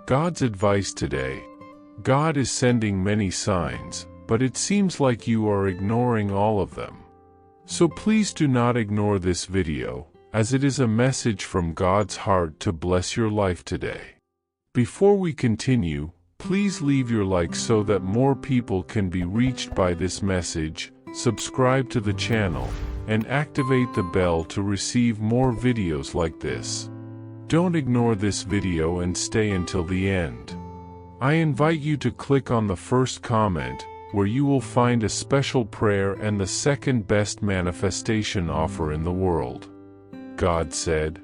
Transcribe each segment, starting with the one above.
God's advice today. God is sending many signs, but it seems like you are ignoring all of them. So please do not ignore this video, as it is a message from God's heart to bless your life today. Before we continue, please leave your like so that more people can be reached by this message, subscribe to the channel, and activate the bell to receive more videos like this. Don't ignore this video and stay until the end. I invite you to click on the first comment, where you will find a special prayer and the second best manifestation offer in the world. God said,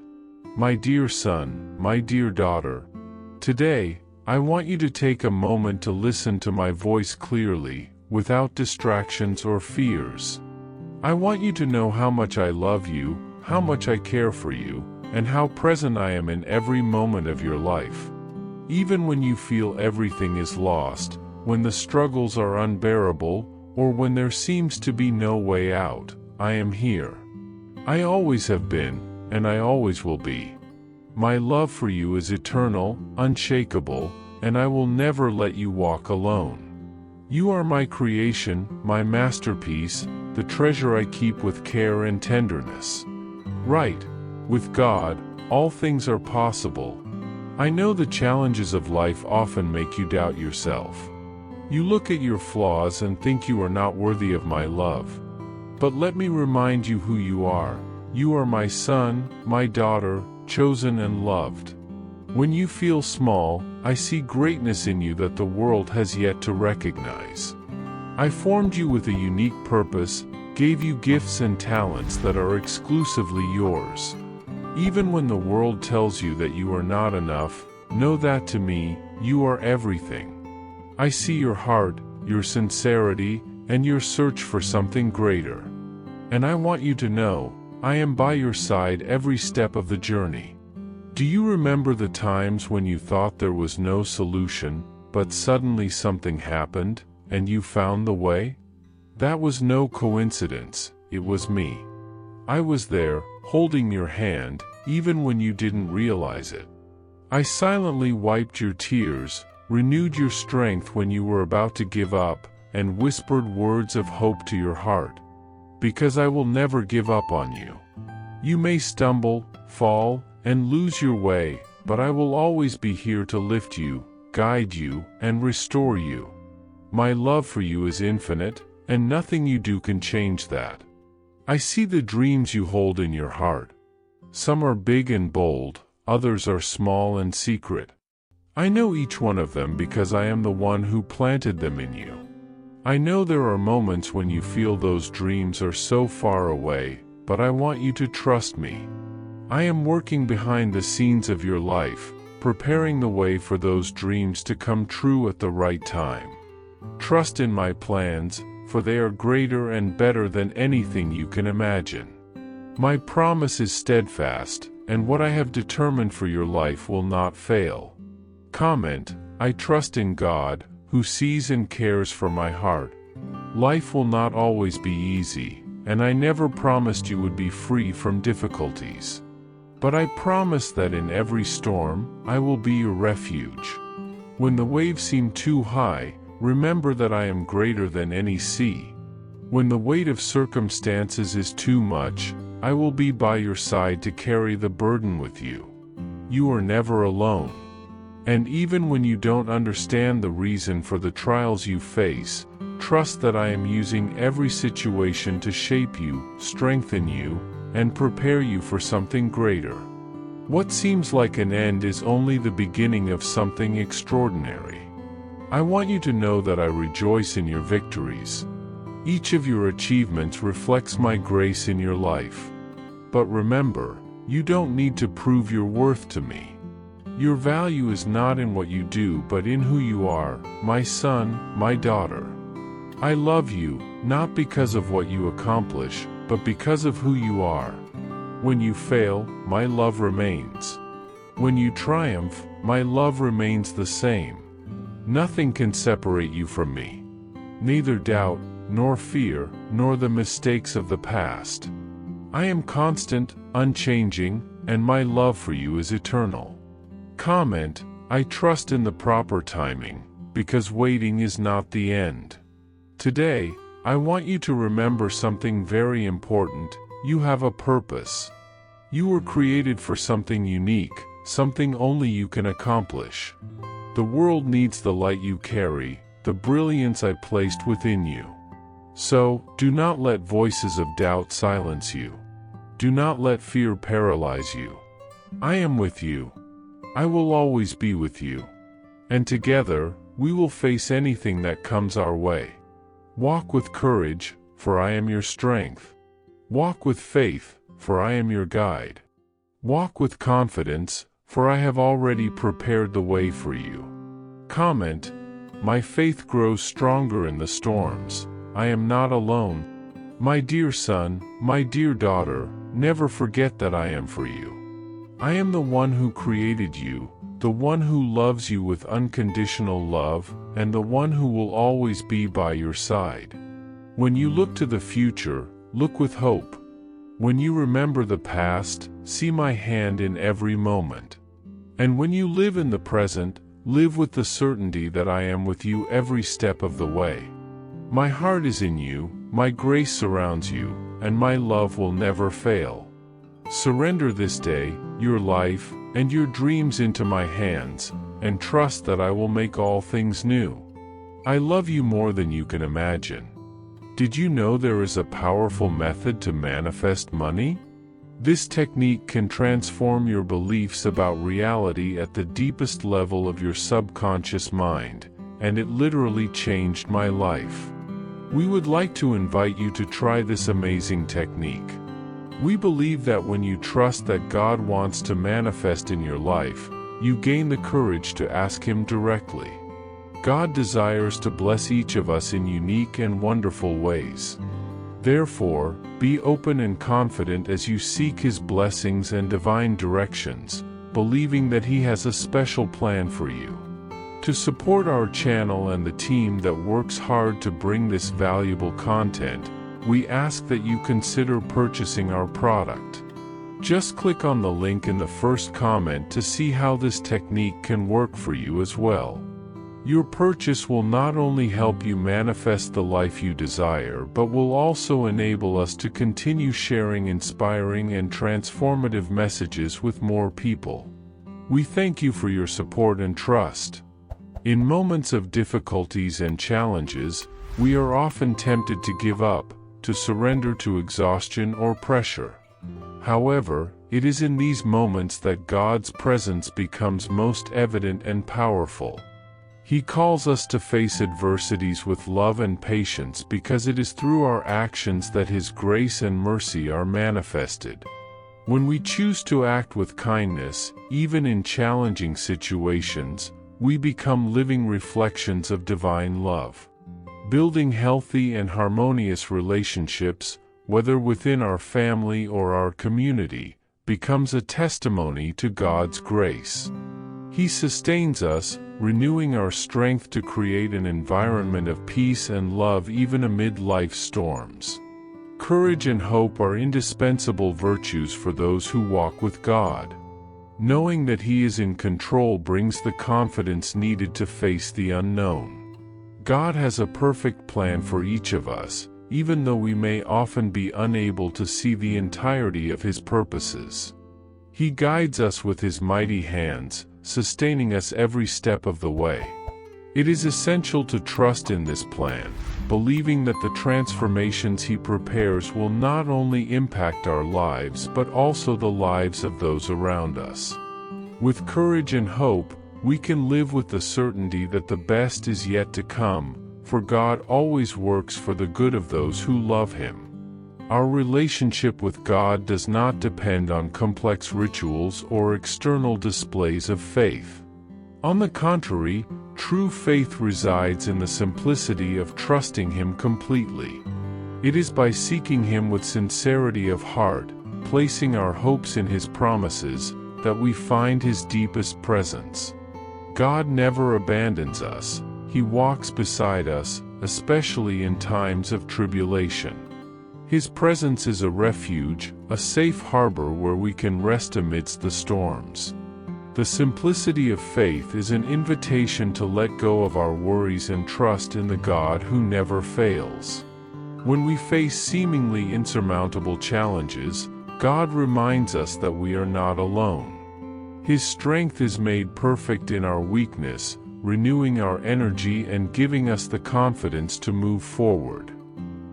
"My dear son, my dear daughter, today, I want you to take a moment to listen to my voice clearly, without distractions or fears. I want you to know how much I love you, how much I care for you, and how present I am in every moment of your life. Even when you feel everything is lost, when the struggles are unbearable, or when there seems to be no way out, I am here. I always have been, and I always will be. My love for you is eternal, unshakable, and I will never let you walk alone. You are my creation, my masterpiece, the treasure I keep with care and tenderness. Right. With God, all things are possible. I know the challenges of life often make you doubt yourself. You look at your flaws and think you are not worthy of my love. But let me remind you who you are. You are my son, my daughter, chosen and loved. When you feel small, I see greatness in you that the world has yet to recognize. I formed you with a unique purpose, gave you gifts and talents that are exclusively yours. Even when the world tells you that you are not enough, know that to me, you are everything. I see your heart, your sincerity, and your search for something greater. And I want you to know, I am by your side every step of the journey. Do you remember the times when you thought there was no solution, but suddenly something happened, and you found the way? That was no coincidence, it was me. I was there, holding your hand, even when you didn't realize it. I silently wiped your tears, renewed your strength when you were about to give up, and whispered words of hope to your heart. Because I will never give up on you. You may stumble, fall, and lose your way, but I will always be here to lift you, guide you, and restore you. My love for you is infinite, and nothing you do can change that. I see the dreams you hold in your heart. Some are big and bold, others are small and secret. I know each one of them because I am the one who planted them in you. I know there are moments when you feel those dreams are so far away, but I want you to trust me. I am working behind the scenes of your life, preparing the way for those dreams to come true at the right time. Trust in my plans, for they are greater and better than anything you can imagine. My promise is steadfast, and what I have determined for your life will not fail. Comment, I trust in God, who sees and cares for my heart. Life will not always be easy, and I never promised you would be free from difficulties. But I promise that in every storm, I will be your refuge. When the waves seem too high, remember that I am greater than any sea. When the weight of circumstances is too much, I will be by your side to carry the burden with you. You are never alone. And even when you don't understand the reason for the trials you face, trust that I am using every situation to shape you, strengthen you, and prepare you for something greater. What seems like an end is only the beginning of something extraordinary. I want you to know that I rejoice in your victories. Each of your achievements reflects my grace in your life. But remember, you don't need to prove your worth to me. Your value is not in what you do but in who you are, my son, my daughter. I love you, not because of what you accomplish, but because of who you are. When you fail, my love remains. When you triumph, my love remains the same. Nothing can separate you from me. Neither doubt, nor fear, nor the mistakes of the past. I am constant, unchanging, and my love for you is eternal. Comment, I trust in the proper timing, because waiting is not the end. Today, I want you to remember something very important. You have a purpose. You were created for something unique, something only you can accomplish. The world needs the light you carry, the brilliance I placed within you. So, do not let voices of doubt silence you. Do not let fear paralyze you. I am with you. I will always be with you. And together, we will face anything that comes our way. Walk with courage, for I am your strength. Walk with faith, for I am your guide. Walk with confidence, for I have already prepared the way for you. Comment, my faith grows stronger in the storms. I am not alone. My dear son, my dear daughter, never forget that I am for you. I am the one who created you, the one who loves you with unconditional love, and the one who will always be by your side. When you look to the future, look with hope. When you remember the past, see my hand in every moment. And when you live in the present, live with the certainty that I am with you every step of the way. My heart is in you, my grace surrounds you, and my love will never fail. Surrender this day, your life, and your dreams into my hands, and trust that I will make all things new. I love you more than you can imagine. Did you know there is a powerful method to manifest money? This technique can transform your beliefs about reality at the deepest level of your subconscious mind, and it literally changed my life. We would like to invite you to try this amazing technique. We believe that when you trust that God wants to manifest in your life, you gain the courage to ask Him directly. God desires to bless each of us in unique and wonderful ways. Therefore, be open and confident as you seek His blessings and divine directions, believing that He has a special plan for you. To support our channel and the team that works hard to bring this valuable content, we ask that you consider purchasing our product. Just click on the link in the first comment to see how this technique can work for you as well. Your purchase will not only help you manifest the life you desire, but will also enable us to continue sharing inspiring and transformative messages with more people. We thank you for your support and trust. In moments of difficulties and challenges, we are often tempted to give up, to surrender to exhaustion or pressure. However, it is in these moments that God's presence becomes most evident and powerful. He calls us to face adversities with love and patience because it is through our actions that His grace and mercy are manifested. When we choose to act with kindness, even in challenging situations, we become living reflections of divine love. Building healthy and harmonious relationships, whether within our family or our community, becomes a testimony to God's grace. He sustains us, renewing our strength to create an environment of peace and love even amid life's storms. Courage and hope are indispensable virtues for those who walk with God. Knowing that He is in control brings the confidence needed to face the unknown. God has a perfect plan for each of us, even though we may often be unable to see the entirety of His purposes. He guides us with His mighty hands, sustaining us every step of the way. It is essential to trust in this plan, believing that the transformations He prepares will not only impact our lives but also the lives of those around us. With courage and hope, we can live with the certainty that the best is yet to come, for God always works for the good of those who love Him. Our relationship with God does not depend on complex rituals or external displays of faith. On the contrary, true faith resides in the simplicity of trusting Him completely. It is by seeking Him with sincerity of heart, placing our hopes in His promises, that we find His deepest presence. God never abandons us. He walks beside us, especially in times of tribulation. His presence is a refuge, a safe harbor where we can rest amidst the storms. The simplicity of faith is an invitation to let go of our worries and trust in the God who never fails. When we face seemingly insurmountable challenges, God reminds us that we are not alone. His strength is made perfect in our weakness, renewing our energy and giving us the confidence to move forward.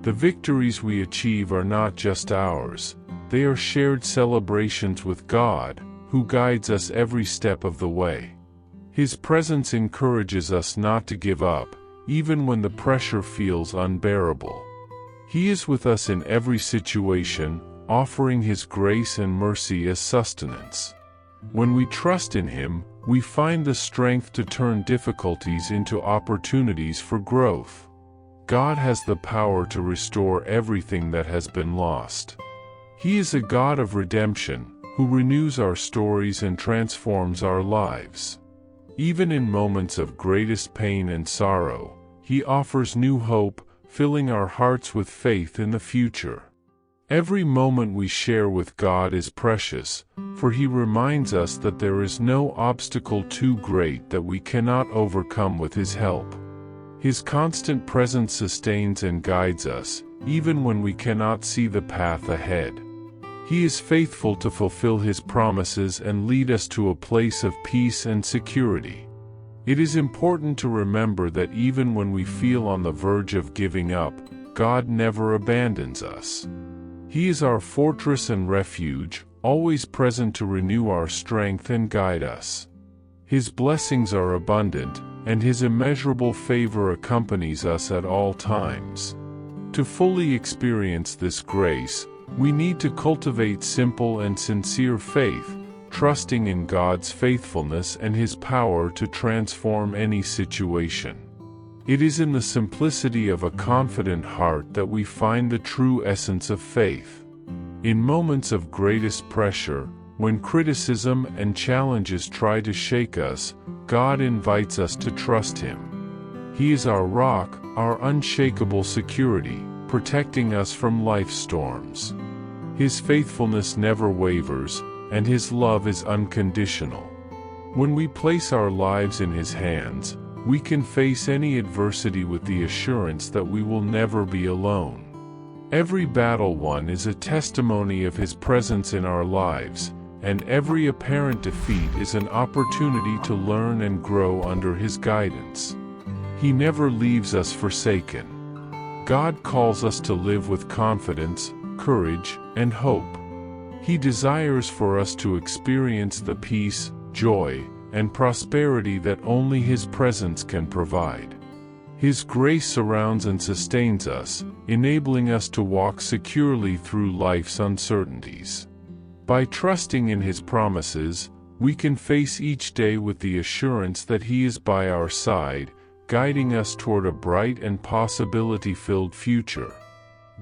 The victories we achieve are not just ours, they are shared celebrations with God, who guides us every step of the way. His presence encourages us not to give up, even when the pressure feels unbearable. He is with us in every situation, offering His grace and mercy as sustenance. When we trust in Him, we find the strength to turn difficulties into opportunities for growth. God has the power to restore everything that has been lost. He is a God of redemption, who renews our stories and transforms our lives. Even in moments of greatest pain and sorrow, He offers new hope, filling our hearts with faith in the future. Every moment we share with God is precious, for He reminds us that there is no obstacle too great that we cannot overcome with His help. His constant presence sustains and guides us, even when we cannot see the path ahead. He is faithful to fulfill His promises and lead us to a place of peace and security. It is important to remember that even when we feel on the verge of giving up, God never abandons us. He is our fortress and refuge, always present to renew our strength and guide us. His blessings are abundant, and His immeasurable favor accompanies us at all times. To fully experience this grace, we need to cultivate simple and sincere faith, trusting in God's faithfulness and His power to transform any situation. It is in the simplicity of a confident heart that we find the true essence of faith. In moments of greatest pressure, when criticism and challenges try to shake us, God invites us to trust Him. He is our rock, our unshakable security, protecting us from life's storms. His faithfulness never wavers, and His love is unconditional. When we place our lives in His hands, we can face any adversity with the assurance that we will never be alone. Every battle won is a testimony of His presence in our lives, and every apparent defeat is an opportunity to learn and grow under His guidance. He never leaves us forsaken. God calls us to live with confidence, courage, and hope. He desires for us to experience the peace, joy, and prosperity that only His presence can provide. His grace surrounds and sustains us, enabling us to walk securely through life's uncertainties. By trusting in His promises, we can face each day with the assurance that He is by our side, guiding us toward a bright and possibility-filled future.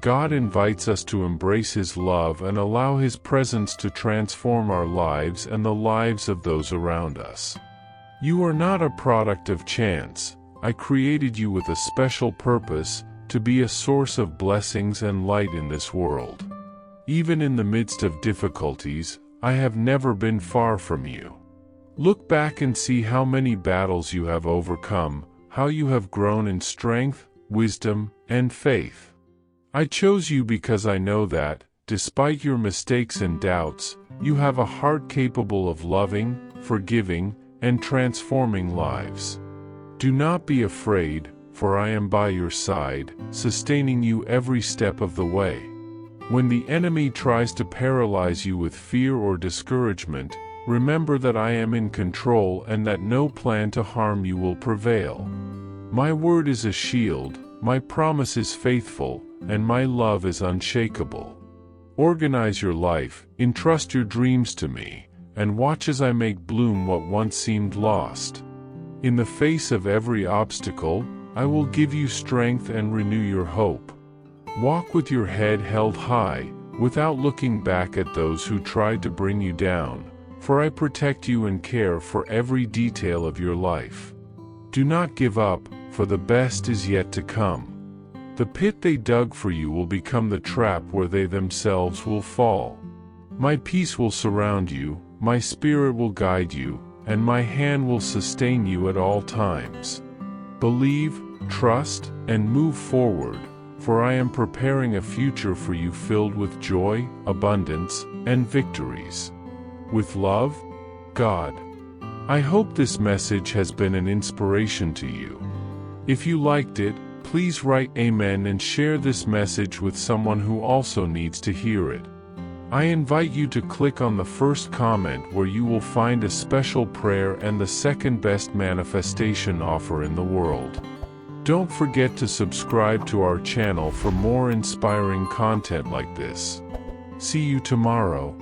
God invites us to embrace His love and allow His presence to transform our lives and the lives of those around us. You are not a product of chance. I created you with a special purpose, to be a source of blessings and light in this world. Even in the midst of difficulties, I have never been far from you. Look back and see how many battles you have overcome, how you have grown in strength, wisdom, and faith. I chose you because I know that, despite your mistakes and doubts, you have a heart capable of loving, forgiving, and transforming lives. Do not be afraid, for I am by your side, sustaining you every step of the way. When the enemy tries to paralyze you with fear or discouragement, remember that I am in control and that no plan to harm you will prevail. My word is a shield, my promise is faithful, and my love is unshakable. Organize your life, entrust your dreams to me, and watch as I make bloom what once seemed lost. In the face of every obstacle, I will give you strength and renew your hope. Walk with your head held high, without looking back at those who tried to bring you down, for I protect you and care for every detail of your life. Do not give up, for the best is yet to come. The pit they dug for you will become the trap where they themselves will fall. My peace will surround you, my spirit will guide you, and my hand will sustain you at all times. Believe, trust, and move forward, for I am preparing a future for you filled with joy, abundance, and victories. With love, God. I hope this message has been an inspiration to you. If you liked it, please write Amen and share this message with someone who also needs to hear it. I invite you to click on the first comment where you will find a special prayer and the second best manifestation offer in the world. Don't forget to subscribe to our channel for more inspiring content like this. See you tomorrow.